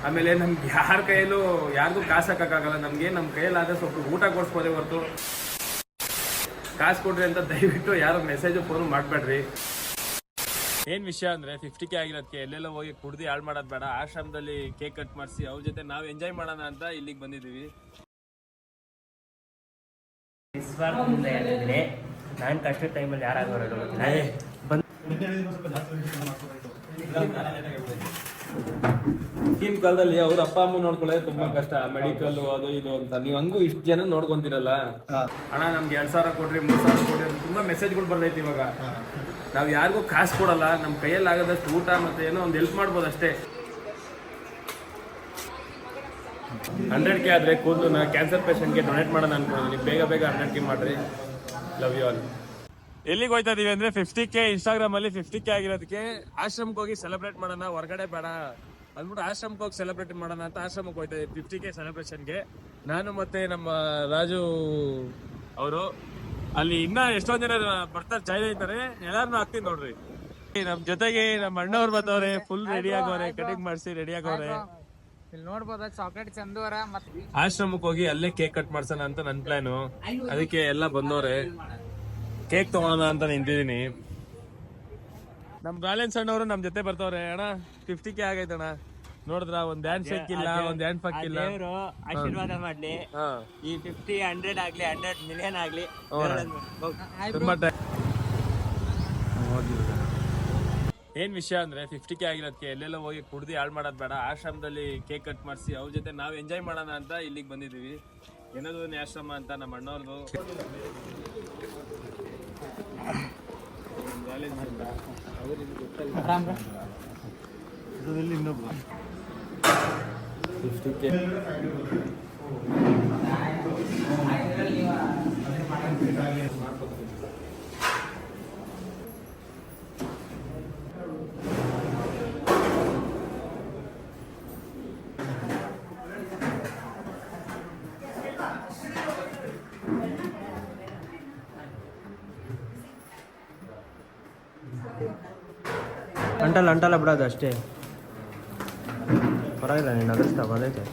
ಆಮೇಲೆ ನಮ್ಗೆ ಯಾರ ಕೈಯಲ್ಲೂ ಯಾರಿಗೂ ಕಾಸು ಹಾಕೋಕ್ಕಾಗಲ್ಲ. ನಮಗೆ ನಮ್ಮ ಕೈಯಲ್ಲಾದರೆ ಸ್ವಲ್ಪ ಊಟ ಕೊಡಿಸ್ಬೋದೇ ಹೊರತು ಕಾಸು ಕೊಡ್ರಿ ಅಂತ ದಯವಿಟ್ಟು ಯಾರು ಮೆಸೇಜು ಫೋನು ಮಾಡಬೇಡ್ರಿ. ಏನು ವಿಷಯ ಅಂದರೆ 50K ಆಗಿರೋದಕ್ಕೆ ಎಲ್ಲೆಲ್ಲ ಹೋಗಿ ಕುಡ್ದು ಹಾಳು ಮಾಡೋದು ಬೇಡ. ಆಶ್ರಮದಲ್ಲಿ ಕೇಕ್ ಕಟ್ ಮಾಡಿಸಿ ಅವ್ರ ಜೊತೆ ನಾವು ಎಂಜಾಯ್ ಮಾಡೋಣ ಅಂತ ಇಲ್ಲಿಗೆ ಬಂದಿದ್ದೀವಿ. ನಿಸ್ವಾರ್ಥದಿಂದ ಹೇಳಿದ್ರೆ ನಾನು ಕಷ್ಟದ ಟೈಮಲ್ಲಿ ಯಾರಾಗೋರು ಈಗಿನ ಕಾಲದಲ್ಲಿ ಅವ್ರ ಅಪ್ಪ ಅಮ್ಮ ನೋಡ್ಕೊಳ್ಳೋದು ತುಂಬಾ ಕಷ್ಟ. ಮೆಡಿಕಲ್ ಅದು ಇದು ಅಂತ ನೀವು ಹಂಗೂ ಇಷ್ಟು ಜನ ನೋಡ್ಕೊಂತೀರಲ್ಲ. ಅಣ್ಣ ನಮ್ಗೆ 2,000 ಕೊಡ್ರಿ 3,000 ಕೊಡ್ರಿ ಅಂತ ತುಂಬಾ ಮೆಸೇಜ್ಗಳು ಬರ್ತೈತಿ. ಇವಾಗ ನಾವು ಯಾರಿಗೂ ಕಾಸು ಕೊಡಲ್ಲ. ನಮ್ಮ ಕೈಯಲ್ಲಿ ಆಗೋದಷ್ಟು ಊಟ ಮತ್ತೆ ಏನೋ ಒಂದು ಹೆಲ್ಪ್ ಮಾಡ್ಬೋದು ಅಷ್ಟೇ. 100K ಆದರೆ ಕೂದಲು ಕ್ಯಾನ್ಸರ್ ಪೇಷಂಟ್ಗೆ ಡೊನೇಟ್ ಮಾಡೋಣ ಅನ್ಕೊಂಡಿದ್ದೀನಿ. ಬೇಗ 100K ಮಾಡ್ರಿ. Love you all. ಎಲ್ಲಿಗೆ ಹೋಯ್ತಾ ಇದೀವಿ ಅಂದ್ರೆ 50K ಇನ್ಸ್ಟಾಗ್ರಾಮ್ ಅಲ್ಲಿ 50K ಆಗಿರೋದಕ್ಕೆ ಆಶ್ರಮಕ್ಕೆ ಹೋಗಿ ಸೆಲೆಬ್ರೇಟ್ ಮಾಡೋಣ, ಹೊರಗಡೆ ಬೇಡ ಅಂದ್ಬಿಟ್ಟು ಆಶ್ರಮಕ್ಕೆ ಹೋಗಿ ಸೆಲೆಬ್ರೇಟ್ ಮಾಡೋಣ ಅಂತ ಆಶ್ರಮಕ್ಕೆ ಹೋಯ್ತಾ ಇದೀವಿ 50K ಸೆಲೆಬ್ರೇಷನ್ಗೆ. ನಾನು ಮತ್ತೆ ನಮ್ಮ ರಾಜು ಅವರು ಅಲ್ಲಿ ಇನ್ನ ಎಷ್ಟೊಂದ್ ಜನ ಬರ್ತಾರೆ, ಜಾಯ್ನ್ ಆಯ್ತಾರೆ. ಎಲ್ಲಾರನ್ನೂ ಹಾಕ್ತೀನಿ ನೋಡ್ರಿ. ನಮ್ ಜೊತೆಗೆ ನಮ್ಮ ಅಣ್ಣವ್ರು ಬರ್ತಾವ್ರೆ, ಫುಲ್ ರೆಡಿ ಆಗೋರೆ, ಕಟಿಂಗ್ ಮಾಡಿಸಿ ರೆಡಿ ಆಗೋರೆ. ಇಲ್ಲಿ ನೋಡ್ಬೋದ ಚಾಕ್ಲೇಟ್ ಚಂದೂರ ಮತ್ತೆ ಆಶ್ರಮಕ್ಕೆ ಹೋಗಿ ಅಲ್ಲೇ ಕೇಕ್ ಕಟ್ ಮಾಡ್ಸೋಣ ಅಂತ ನನ್ ಪ್ಲಾನು. ಅದಕ್ಕೆ ಎಲ್ಲ ಬಂದವ್ರೆ, ಕೇಕ್ ತಗೋಣ ಅಂತ ನಿಂತಿದ್ದೀನಿ. ನಮ್ ಬ್ಯಾಲೆನ್ಸ್ ಅಣ್ಣವರು ನಮ್ ಜೊತೆ ಬರ್ತಾವ್ರೆ. ಅಣ್ಣ 50K ಆಗೈತಣ್ಣ, ನೋಡಿದ್ರ ಒಂದ್ ಹ್ಯಾಂಡ್ ಶೇಕ್ ಇಲ್ಲ, ಒಂದ್ ಹ್ಯಾಂಡ್ ಫಕ್ ಇಲ್ಲ. ಆಶೀರ್ವಾದ ಮಾಡ್ಲಿ. ಈ 50, 100 ಆಗ್ಲಿ, 100 ಮಿಲಿಯನ್ ಆಗ್ಲಿ. ಏನ್ ವಿಷಯ ಅಂದ್ರೆ 50K ಆಗಿರೋದಕ್ಕೆ ಎಲ್ಲೆಲ್ಲ ಹೋಗಿ ಕುಡ್ದು ಹಾಳು ಮಾಡೋದು ಬೇಡ. ಆಶ್ರಮದಲ್ಲಿ ಕೇಕ್ ಕಟ್ ಮಾಡಿಸಿ ಅವ್ರ ಜೊತೆ ನಾವು ಎಂಜಾಯ್ ಮಾಡೋಣ ಅಂತ ಇಲ್ಲಿಗೆ ಬಂದಿದ್ದೀವಿ. ಏನದು ಆಶ್ರಮ ಅಂತ ನಮ್ಮ ಅಣ್ಣವ್ರದು. ಇನ್ನೊಬ್ರು 50K ಅಂಟಲ್ಲ ಬಿಡೋದು ಅಷ್ಟೇ, ಪರವಾಗಿಲ್ಲ. ನೀನು ಅದೃಷ್ಟ ಬಂದೈತೆ.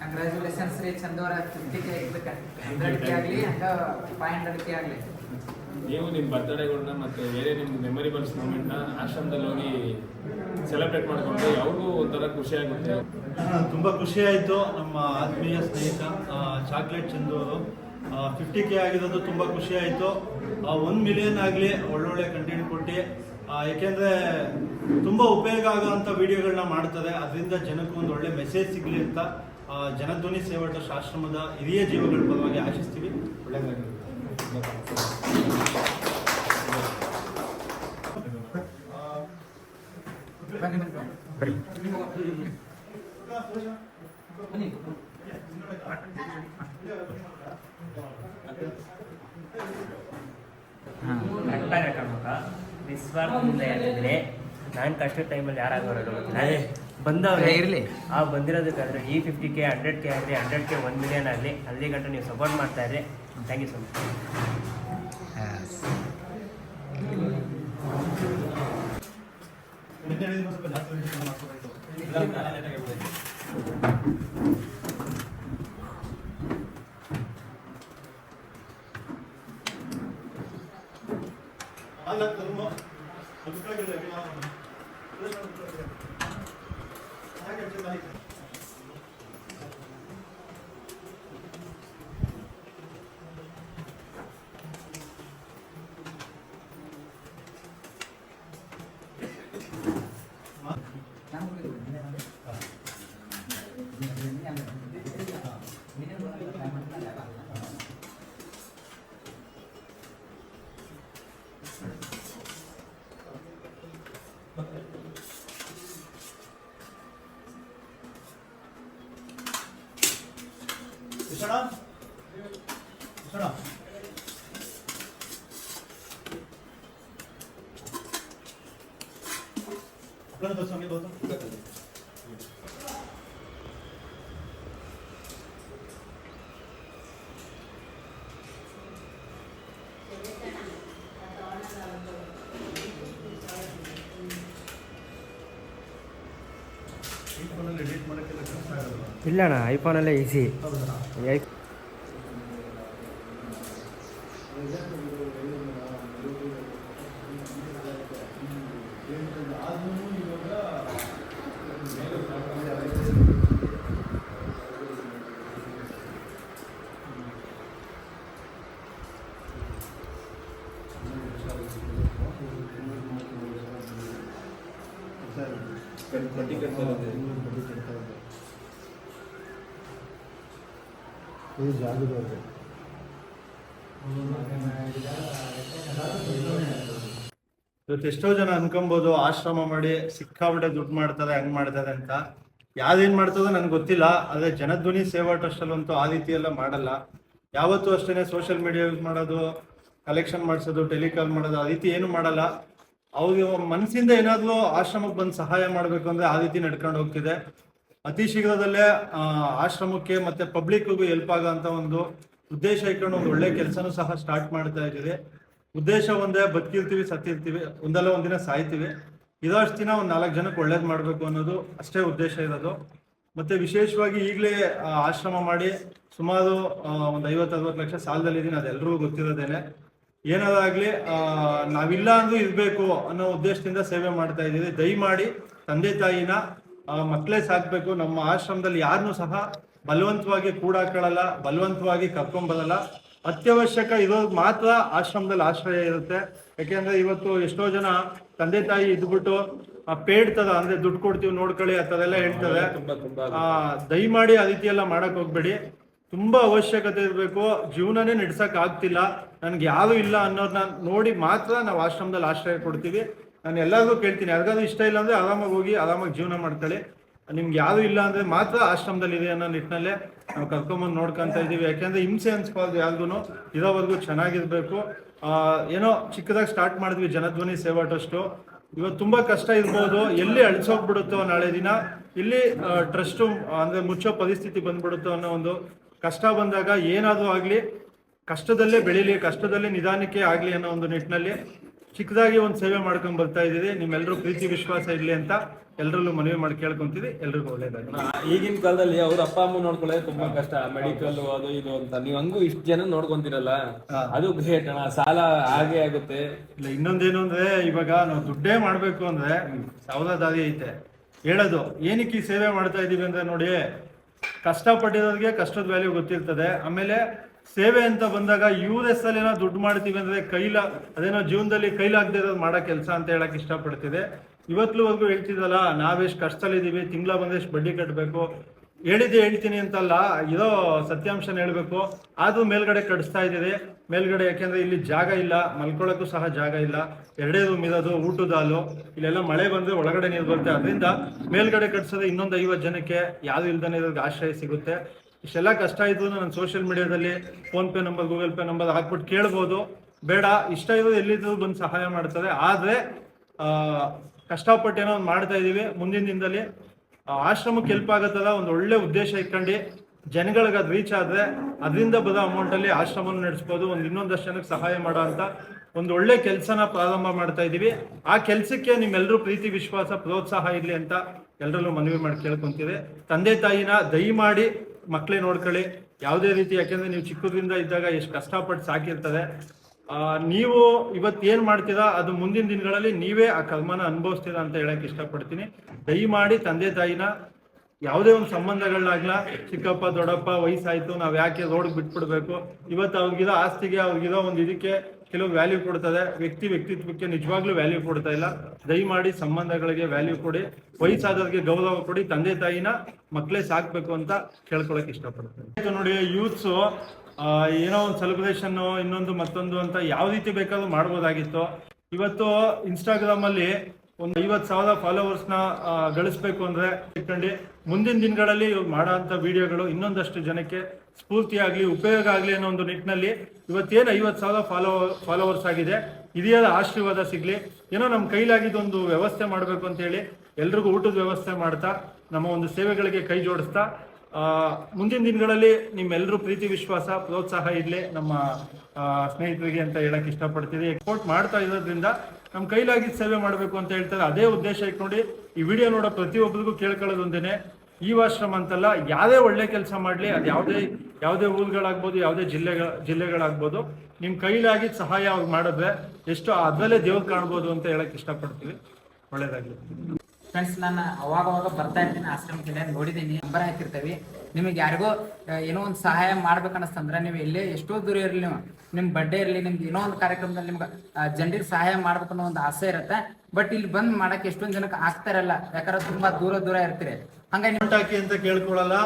ಕಂಗ್ರ್ಯಾಚುಲೇಷನ್ಸ್ ರೀ ಚಂದೂರ. 50K ಇರ್ಬೇಕು, 100K ಆಗಲಿ, 500K ಆಗಲಿ. ನೀವು ನಿಮ್ಮ ಬರ್ತ್ಡೇಗಳನ್ನ ಮತ್ತು ಬೇರೆ ನಿಮ್ಮ ಮೆಮೊರಿಬಲ್ಸ್ ಮೂಮೆಂಟ್ನ ಆಶ್ರಮದಲ್ಲಿ ಹೋಗಿ ಸೆಲೆಬ್ರೇಟ್ ಮಾಡಿಕೊಂಡು ಅವ್ರಿಗೂ ಒಂಥರ ಖುಷಿ ಆಗುತ್ತೆ. ತುಂಬ ಖುಷಿ ಆಯಿತು. ನಮ್ಮ ಆತ್ಮೀಯ ಸ್ನೇಹಿತ ಚಾಕ್ಲೇಟ್ ಚಂದೂರು 50K ಆಗಿರೋದು ತುಂಬ ಖುಷಿ ಆಯಿತು. 1 ಮಿಲಿಯನ್ ಆಗಲಿ, ಒಳ್ಳೊಳ್ಳೆ ಕಂಟೆಂಟ್ ಕೊಟ್ಟು, ಏಕೆಂದರೆ ತುಂಬ ಉಪಯೋಗ ಆಗೋವಂಥ ವಿಡಿಯೋಗಳನ್ನ ಮಾಡ್ತಾರೆ. ಅದರಿಂದ ಜನಕ್ಕೆ ಒಂದು ಒಳ್ಳೆ ಮೆಸೇಜ್ ಸಿಗಲಿ ಅಂತ ಜನಧ್ವನಿ ಸೇವಾ ಟ್ರಸ್ಟ್ ಆಶ್ರಮದ ಹಿರಿಯ ಜೀವಗಳ ಪರವಾಗಿ ಆಶಿಸ್ತೀವಿ. ಒಳ್ಳೆಯದಾಗಲಿ. ನಿಸ್ವಾರ್ಥದಿಂದ ಹೇಳಿದ್ರೆ ನಾನು ಕಷ್ಟದ ಟೈಮಲ್ಲಿ ಯಾರಾಗೋರು ಬಂದವ್ರೆ ಇರಲಿ. ಬಂದಿರೋದಕ್ಕಾದ್ರೆ ಈ 50K 100K ಆಗಲಿ, 100K 1 ಮಿಲಿಯನ್ ಆಗಲಿ, ಅಲ್ಲಿ ಗಂಟೆ ನೀವು ಸಪೋರ್ಟ್ ಮಾಡ್ತಾ ಇದ್ರೆ ಥ್ಯಾಂಕ್ ಯು ಸೊ ಮಚ್. ಐಫೋನಲ್ಲಿ ಎಡಿಟ್ ಮಾಡೋಕ್ಕೆಲ್ಲ ಕಷ್ಟ ಆಗಲ್ಲ. ಇಲ್ಲ ಅಣ್ಣ, ಐಫೋನಲ್ಲೇ ಈಸಿ. ಹೌದಾ? ಇವತ್ತು ಎಷ್ಟೋ ಜನ ಅನ್ಕೊಬೋದು ಆಶ್ರಮ ಮಾಡಿ ಸಿಕ್ಕಾಬಿಟ್ಟೆ ದುಡ್ಡು ಮಾಡ್ತಾರೆ, ಹಂಗ್ ಮಾಡ್ತಾರೆ ಅಂತ. ಯಾವ್ದೇನ್ ಮಾಡ್ತದೋ ನನ್ಗೆ ಗೊತ್ತಿಲ್ಲ. ಆದ್ರೆ ಜನಧ್ವನಿ ಸೇವಾ ಟ್ರಸ್ಟ್ ಅಲ್ಲಂತೂ ಆ ರೀತಿ ಎಲ್ಲ ಮಾಡಲ್ಲ. ಯಾವತ್ತೂ ಅಷ್ಟೇನೆ ಸೋಷಿಯಲ್ ಮೀಡಿಯಾ ಯೂಸ್ ಮಾಡೋದು, ಕಲೆಕ್ಷನ್ ಮಾಡಿಸೋದು, ಟೆಲಿಕಾಲ್ ಮಾಡೋದು, ಆ ರೀತಿ ಏನು ಮಾಡಲ್ಲ. ಅವ್ರಿಗೆ ಮನಸ್ಸಿಂದ ಏನಾದ್ರೂ ಆಶ್ರಮಕ್ಕೆ ಬಂದು ಸಹಾಯ ಮಾಡಬೇಕು ಅಂದ್ರೆ ಆ ರೀತಿ ನಡ್ಕೊಂಡು ಹೋಗ್ತಿದೆ. ಅತಿ ಶೀಘ್ರದಲ್ಲೇ ಆಶ್ರಮಕ್ಕೆ ಮತ್ತೆ ಪಬ್ಲಿಕ್ಗೂ ಹೆಲ್ಪ್ ಆಗೋ ಅಂತ ಒಂದು ಉದ್ದೇಶ ಇಟ್ಕೊಂಡು ಒಂದು ಒಳ್ಳೆ ಕೆಲಸನೂ ಸಹ ಸ್ಟಾರ್ಟ್ ಮಾಡ್ತಾ ಇದ್ದೀವಿ. ಉದ್ದೇಶ ಒಂದೇ, ಬದುಕಿರ್ತೀವಿ, ಸತ್ತಿರ್ತೀವಿ, ಒಂದಲ್ಲ ಒಂದಿನ ಸಾಯ್ತೀವಿ. ಇದಷ್ಟು ದಿನ ಒಂದು 4 ಜನಕ್ಕೆ ಒಳ್ಳೇದು ಮಾಡಬೇಕು ಅನ್ನೋದು ಅಷ್ಟೇ ಉದ್ದೇಶ ಇರೋದು. ಮತ್ತೆ ವಿಶೇಷವಾಗಿ ಈಗಲೇ ಆಶ್ರಮ ಮಾಡಿ ಸುಮಾರು ಒಂದು 50-60 ಲಕ್ಷ ಸಾಲದಲ್ಲಿದ್ದೀನಿ, ಅದೆಲ್ಲರಿಗೂ ಗೊತ್ತಿರೋದೇನೆ. ಏನಾದಾಗ್ಲಿ ನಾವಿಲ್ಲ ಅಂದ್ರೂ ಇರಬೇಕು ಅನ್ನೋ ಉದ್ದೇಶದಿಂದ ಸೇವೆ ಮಾಡ್ತಾ ಇದ್ದೀವಿ. ದಯಮಾಡಿ ತಂದೆ ತಾಯಿನ ಮಕ್ಕಳೇ ಸಾಕ್ಬೇಕು. ನಮ್ಮ ಆಶ್ರಮದಲ್ಲಿ ಯಾರನ್ನೂ ಸಹ ಬಲವಂತವಾಗಿ ಕೂಡಾಕೊಳ್ಳಲ್ಲ, ಬಲವಂತವಾಗಿ ಕರ್ಕೊಂಬರಲ್ಲ. ಅತ್ಯವಶ್ಯಕ ಇರೋದು ಮಾತ್ರ ಆಶ್ರಮದಲ್ಲಿ ಆಶ್ರಯ ಇರುತ್ತೆ. ಯಾಕೆಂದ್ರೆ ಇವತ್ತು ಎಷ್ಟೋ ಜನ ತಂದೆ ತಾಯಿ ಇದ್ಬಿಟ್ಟು ಪೇಡ್ ತರ ಅಂದ್ರೆ ದುಡ್ಡು ಕೊಡ್ತೀವಿ ನೋಡ್ಕೊಳ್ಳಿ ಆ ಥರ ಎಲ್ಲ ಹೇಳ್ತಾರೆ. ದಯಮಾಡಿ ಆ ರೀತಿ ಎಲ್ಲ ಮಾಡಕ್ ಹೋಗ್ಬೇಡಿ. ತುಂಬಾ ಅವಶ್ಯಕತೆ ಇರಬೇಕು, ಜೀವನನೇ ನಡೆಸಕ್ ಆಗ್ತಿಲ್ಲ, ನನ್ಗೆ ಯಾರು ಇಲ್ಲ ಅನ್ನೋದನ್ನ ನೋಡಿ ಮಾತ್ರ ನಾವು ಆಶ್ರಮದಲ್ಲಿ ಆಶ್ರಯ ಕೊಡ್ತೀವಿ. ನಾನು ಎಲ್ಲರಿಗೂ ಕೇಳ್ತೀನಿ, ಯಾರಿಗಾದ್ರೂ ಇಷ್ಟ ಇಲ್ಲ ಅಂದ್ರೆ ಆರಾಮಾಗಿ ಹೋಗಿ ಆರಾಮಾಗಿ ಜೀವನ ಮಾಡ್ಕೊಳ್ಳಿ. ನಿಮ್ಗೆ ಯಾರು ಇಲ್ಲ ಅಂದ್ರೆ ಮಾತ್ರ ಆಶ್ರಮದಲ್ಲಿ ಇದೆ ಅನ್ನೋ ನಿಟ್ಟಿನಲ್ಲೇ ನಾವು ಕರ್ಕೊಂಬಂದು ನೋಡ್ಕೊಂತ ಇದೀವಿ. ಯಾಕೆಂದ್ರೆ ಹಿಂಸೆ ಅನ್ಸ್ಬಾರ್ದು ಯಾರಿಗೂ, ಇರೋವರೆಗೂ ಚೆನ್ನಾಗಿರ್ಬೇಕು. ಏನೋ ಚಿಕ್ಕದಾಗಿ ಸ್ಟಾರ್ಟ್ ಮಾಡಿದ್ವಿ ಜನಧ್ವನಿ ಸೇವಾ ಟ್ರಸ್ಟ್. ಇವತ್ತು ತುಂಬಾ ಕಷ್ಟ ಇರ್ಬೋದು, ಎಲ್ಲಿ ಅಳಿಸೋಗ್ಬಿಡುತ್ತೋ ನಾಳೆ ದಿನ, ಇಲ್ಲಿ ಟ್ರಸ್ಟ್ ಅಂದ್ರೆ ಮುಚ್ಚೋ ಪರಿಸ್ಥಿತಿ ಬಂದ್ಬಿಡುತ್ತೋ ಅನ್ನೋ ಒಂದು ಕಷ್ಟ ಬಂದಾಗ ಏನಾದ್ರೂ ಆಗ್ಲಿ ಕಷ್ಟದಲ್ಲೇ ಬೆಳೀಲಿ, ಕಷ್ಟದಲ್ಲೇ ನಿಧಾನಕ್ಕೆ ಆಗ್ಲಿ ಅನ್ನೋ ಒಂದು ನಿಟ್ಟಿನಲ್ಲಿ ಚಿಕ್ಕದಾಗಿ ಒಂದು ಸೇವೆ ಮಾಡ್ಕೊಂಡ್ ಬರ್ತಾ ಇದೀವಿ. ನಿಮ್ಮೆಲ್ಲರೂ ಪ್ರೀತಿ ವಿಶ್ವಾಸ ಇರ್ಲಿ ಅಂತ ಎಲ್ಲರಲ್ಲೂ ಮನವಿ ಮಾಡಿ ಕೇಳ್ಕೊಂತೀವಿ. ಎಲ್ರಿಗೂ ಒಳ್ಳೇದಾಗಿ. ಈಗಿನ ಕಾಲದಲ್ಲಿ ಅವ್ರ ಅಪ್ಪ ಅಮ್ಮ ನೋಡ್ಕೊಳ್ಳೋದು ತುಂಬಾ ಕಷ್ಟ, ಮೆಡಿಕಲ್ ಅದು ಇದು ಅಂತ. ನೀವು ಹಂಗೂ ಇಷ್ಟು ಜನ ನೋಡ್ಕೊಂತೀರಲ್ಲ, ಅದು ಗ್ರೇಟ್ ಅಣ್ಣ. ಸಾಲ ಹಾಗೆ ಆಗುತ್ತೆ. ಇಲ್ಲ, ಇನ್ನೊಂದೇನು ಅಂದ್ರೆ ಇವಾಗ ನಾವು ದುಡ್ಡೇ ಮಾಡ್ಬೇಕು ಅಂದ್ರೆ ಸಾವಿರ ದಾರಿ ಐತೆ. ಹೇಳೋದು ಏನಕ್ಕೆ ಈ ಸೇವೆ ಮಾಡ್ತಾ ಇದೀವಿ ಅಂದ್ರೆ ನೋಡಿ, ಕಷ್ಟಪಟ್ಟಿರೋರಿಗೆ ಕಷ್ಟದ ವ್ಯಾಲ್ಯೂ ಗೊತ್ತಿರ್ತದೆ. ಆಮೇಲೆ ಸೇವೆ ಅಂತ ಬಂದಾಗ US ಅಲ್ಲಿ ಏನೋ ದುಡ್ಡು ಮಾಡ್ತೀವಿ ಅಂದ್ರೆ ಅದೇನೋ ಜೀವನದಲ್ಲಿ ಕೈಲಾಗದೆ ಇರೋದು ಮಾಡೋ ಕೆಲಸ ಅಂತ ಹೇಳಕ್ ಇಷ್ಟಪಡ್ತಿದೆ. ಇವತ್ತುವರೆಗೂ ಹೇಳ್ತಿದ್ದಲ್ಲ, ನಾವೆಷ್ಟು ಕಷ್ಟದಲ್ಲಿದ್ದೀವಿ, ತಿಂಗಳ ಬಂದೆಷ್ಟು ಬಡ್ಡಿ ಕಟ್ಟಬೇಕು, ಹೇಳ್ತೀನಿ ಅಂತಲ್ಲ, ಇರೋ ಸತ್ಯಾಂಶನ ಹೇಳ್ಬೇಕು. ಆದ್ರೂ ಮೇಲ್ಗಡೆ ಕಡಿಸ್ತಾ ಇದ್ದೀವಿ. ಮೇಲ್ಗಡೆ ಯಾಕೆಂದ್ರೆ ಇಲ್ಲಿ ಜಾಗ ಇಲ್ಲ, ಮಲ್ಕೊಳ್ಳೋಕ್ಕೂ ಸಹ ಜಾಗ ಇಲ್ಲ, 2 ರೂಮ್ ಇರೋದು, ಊಟದ ಹಾಲು, ಇಲ್ಲೆಲ್ಲ ಮಳೆ ಬಂದ್ರೆ ಒಳಗಡೆ ನೀರು ಬರುತ್ತೆ. ಅದರಿಂದ ಮೇಲ್ಗಡೆ ಕಟ್ಸೋದು ಇನ್ನೊಂದು 50 ಜನಕ್ಕೆ ಯಾರು ಇಲ್ದಾನೆ ಇರೋರಿಗೆ ಆಶ್ರಯ ಸಿಗುತ್ತೆ. ಇಷ್ಟೆಲ್ಲ ಕಷ್ಟ ಇದ್ರು ನಾನು ಸೋಷಿಯಲ್ ಮೀಡಿಯಾದಲ್ಲಿ phone pay number, Google pay number ಹಾಕ್ಬಿಟ್ಟು ಕೇಳ್ಬೋದು. ಬೇಡ, ಇಷ್ಟ ಇರೋದು ಎಲ್ಲಿದ್ರು ಬಂದು ಸಹಾಯ ಮಾಡ್ತಾರೆ. ಆದ್ರೆ ಕಷ್ಟಪಟ್ಟೇನೋ ಒಂದು ಮಾಡ್ತಾ ಇದೀವಿ. ಮುಂದಿನ ದಿನದಲ್ಲಿ ಆಶ್ರಮಕ್ಕೆ ಹೆಲ್ಪ್ ಆಗತ್ತಲ್ಲ ಒಂದು ಒಳ್ಳೆ ಉದ್ದೇಶ ಇಟ್ಕೊಂಡು ಜನಗಳಿಗೆ ಅದು ರೀಚ್ ಆದ್ರೆ ಅದರಿಂದ ಬರೋ ಅಮೌಂಟ್ ಅಲ್ಲಿ ಆಶ್ರಮನ ನಡೆಸ್ಬೋದು. ಇನ್ನೊಂದಷ್ಟು ಜನಕ್ಕೆ ಸಹಾಯ ಮಾಡೋ ಅಂತ ಒಂದು ಒಳ್ಳೆ ಕೆಲಸನ ಪ್ರಾರಂಭ ಮಾಡ್ತಾ ಇದೀವಿ. ಆ ಕೆಲಸಕ್ಕೆ ನಿಮ್ಮೆಲ್ಲರೂ ಪ್ರೀತಿ ವಿಶ್ವಾಸ ಪ್ರೋತ್ಸಾಹ ಇರ್ಲಿ ಅಂತ ಎಲ್ಲರಲ್ಲೂ ಮನವಿ ಮಾಡಿ ಕೇಳ್ಕೊಂತೀವಿ. ತಂದೆ ತಾಯಿನ ದಯಮಾಡಿ ಮಕ್ಕಳೇ ನೋಡ್ಕೊಳ್ಳಿ ಯಾವುದೇ ರೀತಿ. ಯಾಕೆಂದ್ರೆ ನೀವು ಚಿಕ್ಕದ್ರಿಂದ ಇದ್ದಾಗ ಎಷ್ಟು ಕಷ್ಟಪಟ್ಟು ಸಾಕಿರ್ತದೆ. ನೀವು ಇವತ್ತು ಏನ್ ಮಾಡ್ತೀರಾ ಅದು ಮುಂದಿನ ದಿನಗಳಲ್ಲಿ ನೀವೇ ಆ ಕರ್ಮನ ಅನುಭವಿಸ್ತೀರಾ ಅಂತ ಹೇಳಕ್ ಇಷ್ಟಪಡ್ತೀನಿ. ದಯಮಾಡಿ ತಂದೆ ತಾಯಿನ ಯಾವುದೇ ಒಂದು ಸಂಬಂಧಗಳನ್ನಾಗ್ಲ, ಚಿಕ್ಕಪ್ಪ ದೊಡ್ಡಪ್ಪ ವಯಸ್ಸಾಯ್ತು ನಾವ್ ಯಾಕೆ ರೋಡ್ ಬಿಟ್ಬಿಡ್ಬೇಕು. ಇವತ್ತು ಅವ್ರಿಗಿರೋ ಆಸ್ತಿಗೆ, ಅವ್ರಿಗಿರೋ ಒಂದು ಇದಕ್ಕೆ ಕೆಲವು ವ್ಯಾಲ್ಯೂ ಕೊಡ್ತದೆ. ವ್ಯಕ್ತಿತ್ವಕ್ಕೆ ನಿಜವಾಗ್ಲೂ ವ್ಯಾಲ್ಯೂ ಕೊಡ್ತಾ ಇಲ್ಲ. ದಯಮಾಡಿ ಸಂಬಂಧಗಳಿಗೆ ವ್ಯಾಲ್ಯೂ ಕೊಡಿ, ವಯಸ್ಸಾದವ್ರಿಗೆ ಗೌರವ ಕೊಡಿ, ತಂದೆ ತಾಯಿನ ಮಕ್ಕಳೇ ಸಾಕ್ಬೇಕು ಅಂತ ಕೇಳ್ಕೊಳಕ್ ಇಷ್ಟಪಡ್ತೇನೆ. ನೋಡಿ, ಯೂತ್ಸು ಏನೋ ಒಂದು ಸೆಲೆಬ್ರೇಷನ್ ಇನ್ನೊಂದು ಮತ್ತೊಂದು ಅಂತ ಯಾವ ರೀತಿ ಬೇಕಾದ್ರೂ ಮಾಡ್ಬೋದಾಗಿತ್ತು. ಇವತ್ತು ಇನ್ಸ್ಟಾಗ್ರಾಮ್ ಅಲ್ಲಿ ಒಂದು 50,000 ಫಾಲೋವರ್ಸ್ನ ಗಳಿಸ್ಬೇಕು ಅಂದ್ರೆ ಇಟ್ಕೊಂಡು ಮುಂದಿನ ದಿನಗಳಲ್ಲಿ ಇವಾಗ ಮಾಡೋ ಅಂತ ವಿಡಿಯೋಗಳು ಇನ್ನೊಂದಷ್ಟು ಜನಕ್ಕೆ ಸ್ಫೂರ್ತಿ ಆಗ್ಲಿ, ಉಪಯೋಗ ಆಗ್ಲಿ ಅನ್ನೋ ಒಂದು ನಿಟ್ಟಿನಲ್ಲಿ ಇವತ್ತೇನು 50,000 ಫಾಲೋವರ್ಸ್ ಆಗಿದೆ, ಇದೆಯಲ್ಲ ಆಶೀರ್ವಾದ ಸಿಗ್ಲಿ. ಏನೋ ನಮ್ಮ ಕೈಲಾಗಿದ್ದೊಂದು ವ್ಯವಸ್ಥೆ ಮಾಡಬೇಕು ಅಂತ ಹೇಳಿ ಎಲ್ರಿಗೂ ಊಟದ ವ್ಯವಸ್ಥೆ ಮಾಡ್ತಾ ನಮ್ಮ ಒಂದು ಸೇವೆಗಳಿಗೆ ಕೈ ಜೋಡಿಸ್ತಾ ಮುಂದಿನ ದಿನಗಳಲ್ಲಿ ನಿಮ್ಮೆಲ್ಲರೂ ಪ್ರೀತಿ ವಿಶ್ವಾಸ ಪ್ರೋತ್ಸಾಹ ಇರಲಿ ನಮ್ಮ ಸ್ನೇಹಿತರಿಗೆ ಅಂತ ಹೇಳಕ್ ಇಷ್ಟಪಡ್ತೀವಿ. ಎಕ್ಸ್ಪೋರ್ಟ್ ಮಾಡ್ತಾ ಇರೋದ್ರಿಂದ ನಮ್ಮ ಕೈಲಾಗಿದ್ದು ಸೇವೆ ಮಾಡಬೇಕು ಅಂತ ಹೇಳ್ತಾರೆ. ಅದೇ ಉದ್ದೇಶ ಇಟ್ಕೊಂಡು ಈ ವಿಡಿಯೋ ನೋಡೋ ಪ್ರತಿಯೊಬ್ಬರಿಗೂ ಕೇಳ್ಕೊಳ್ಳೋದು ಒಂದೇನೆ, ಈವಾಶ್ರಮ ಅಂತಲ್ಲ, ಯಾವುದೇ ಒಳ್ಳೆ ಕೆಲಸ ಮಾಡಲಿ, ಅದು ಯಾವುದೇ ಊರುಗಳಾಗ್ಬೋದು, ಯಾವುದೇ ಜಿಲ್ಲೆಗಳಾಗ್ಬೋದು, ನಿಮ್ಮ ಕೈಲಾಗಿದ್ದು ಸಹಾಯ ಮಾಡಿದ್ರೆ ಎಷ್ಟು ಅದರಲ್ಲೇ ದೇವ್ರು ಕಾಣ್ಬೋದು ಅಂತ ಹೇಳಕ್ ಇಷ್ಟಪಡ್ತೀವಿ. ಒಳ್ಳೇದಾಗ್ಲಿ ಫ್ರೆಂಡ್ಸ್. ನಾನು ಅವಾಗ ಬರ್ತಾ ಇರ್ತೀನಿ ಆಶ್ರಮಕ್ಕೆ, ನೋಡಿದ್ದೀನಿ, ನಂಬರ್ ಹಾಕಿರ್ತೀವಿ. ನಿಮಗೆ ಯಾರಿಗೂ ಏನೋ ಒಂದು ಸಹಾಯ ಮಾಡ್ಬೇಕನ್ನಿಸ್ತಂದ್ರೆ ನೀವು ಎಲ್ಲೇ ಎಷ್ಟೋ ದೂರ ಇರಲಿ, ನೀವು ನಿಮ್ಮ ಬರ್ಡೇ ಇರಲಿ, ನಿಮ್ಗೆ ಏನೋ ಒಂದು ಕಾರ್ಯಕ್ರಮದಲ್ಲಿ ನಿಮ್ಗೆ ಜನರಿಗೆ ಸಹಾಯ ಮಾಡ್ಬೇಕನ್ನೋ ಒಂದು ಆಸೆ ಇರುತ್ತೆ. ಬಟ್ ಇಲ್ಲಿ ಬಂದು ಮಾಡಕ್ಕೆ ಎಷ್ಟೊಂದು ಜನಕ್ಕೆ ಆಗ್ತಾ ಇರಲ್ಲ, ಯಾಕಂದ್ರೆ ತುಂಬಾ ದೂರ ಇರ್ತೀರಿ. ಹಂಗಾಗಿ ಅಮೌಂಟ್ ಹಾಕಿ ಅಂತ ಕೇಳ್ಕೊಳಲ್ಲ.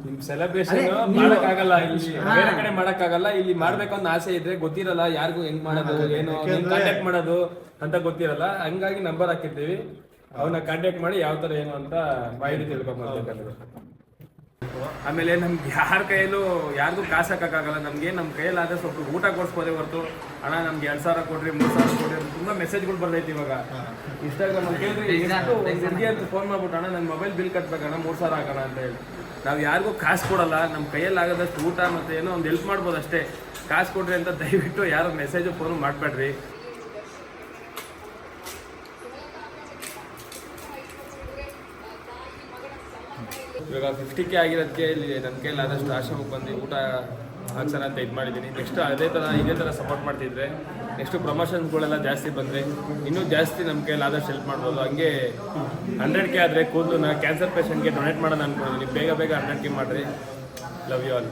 ನಿಮ್ ಸೆಲೆಬ್ರೇಷನ್ ಮಾಡಕ್ಕಾಗಲ್ಲ, ಇಲ್ಲಿ ಬೇರೆ ಕಡೆ ಮಾಡಕ್ಕಾಗಲ್ಲ. ಇಲ್ಲಿ ಮಾಡ್ಬೇಕು ಅನ್ನೋ ಆಸೆ ಇದ್ರೆ ಗೊತ್ತಿರಲ್ಲ ಯಾರಿಗೂ ಹೆಂಗ್ ಮಾಡೋದು, ಏನು ಕಾಂಟ್ಯಾಕ್ಟ್ ಮಾಡೋದು ಅಂತ ಗೊತ್ತಿರಲ್ಲ. ಹಂಗಾಗಿ ನಂಬರ್ ಹಾಕಿರ್ತೀವಿ, ಅವನ್ನ ಕಾಂಟ್ಯಾಕ್ಟ್ ಮಾಡಿ ಯಾವ ತರ ಏನು ಅಂತ ಮಾಹಿತಿ ತಿಳ್ಕೊಂಡ್ಬರ್ಬೇಕಾದ್ರೆ. ಆಮೇಲೆ ನಮ್ಗೆ ಯಾರ ಕೈಯಲ್ಲೂ ಯಾರಿಗೂ ಕಾಸು ಹಾಕಕ್ಕಾಗಲ್ಲ. ನಮ್ಗೆ ನಮ್ಮ ಕೈಯಲ್ಲಾದ್ರೆ ಸ್ವಲ್ಪ ಊಟ ಕೊಡ್ಸ್ಬೋದೇ ಹೊರತು ಅಣ್ಣ ನಮ್ಗೆ 2,000 ಕೊಡ್ರಿ 3,000 ಕೊಡ್ರಿ ಅಂತ ತುಂಬಾ ಮೆಸೇಜ್ಗಳು ಬರ್ತೈತಿ ಇವಾಗ ಇನ್ಸ್ಟಾಗ್ರಾಮ್ ಅಲ್ಲಿ. ಕೇಳಿದ್ರೆ ಹುಡುಗಿ ಅಂತ ಫೋನ್ ಮಾಡ್ಬಿಟ್ಟು ಅಣ್ಣ ನನ್ನ ಮೊಬೈಲ್ ಬಿಲ್ ಕಟ್ಬೇಕಣ್ಣ 3,000 ಹಾಕೋಣ ಅಂತ ಹೇಳಿ. ನಾವು ಯಾರಿಗೂ ಕಾಸು ಕೊಡಲ್ಲ. ನಮ್ಮ ಕೈಯಲ್ಲಿ ಆಗೋದಷ್ಟು ಊಟ ಮತ್ತೆ ಏನೋ ಒಂದು ಹೆಲ್ಪ್ ಮಾಡ್ಬೋದು ಅಷ್ಟೇ. ಕಾಸು ಕೊಡ್ರಿ ಅಂತ ದಯವಿಟ್ಟು ಯಾರು ಮೆಸೇಜು ಫೋನ್ ಮಾಡಬೇಡ್ರಿ. ಇವಾಗ 50K ಆಗಿರೋದಕ್ಕೆ ಇಲ್ಲಿ ನನ್ನ ಕೈಯಲ್ಲಿ ಆದಷ್ಟು ಆಶ್ರಮಕ್ಕೆ ಬಂದು ಊಟ ಹಾಕ್ಸೋಣ ಅಂತ ಇದು ಮಾಡಿದ್ದೀನಿ. ನೆಕ್ಸ್ಟ್ ಇದೇ ಥರ ಸಪೋರ್ಟ್ ಮಾಡ್ತಿದ್ರೆ ನೆಕ್ಸ್ಟು ಪ್ರಮೋಷನ್ಸ್ಗಳೆಲ್ಲ ಜಾಸ್ತಿ ಬಂದರೆ ಇನ್ನೂ ಜಾಸ್ತಿ ನಮ್ಮ ಕೈಯಲ್ಲಿ ಆದಷ್ಟು ಹೆಲ್ಪ್ ಮಾಡ್ಬೋದು. ಹಂಗೆ 100K ಆದರೆ ಕೂದಲು ಕ್ಯಾನ್ಸರ್ ಪೇಷಂಟ್ಗೆ ಡೊನೇಟ್ ಮಾಡೋಣ ಅಂದ್ಕೊಂಡಿದ್ದೀನಿ. ಬೇಗ 100K ಮಾಡಿರಿ. Love you all.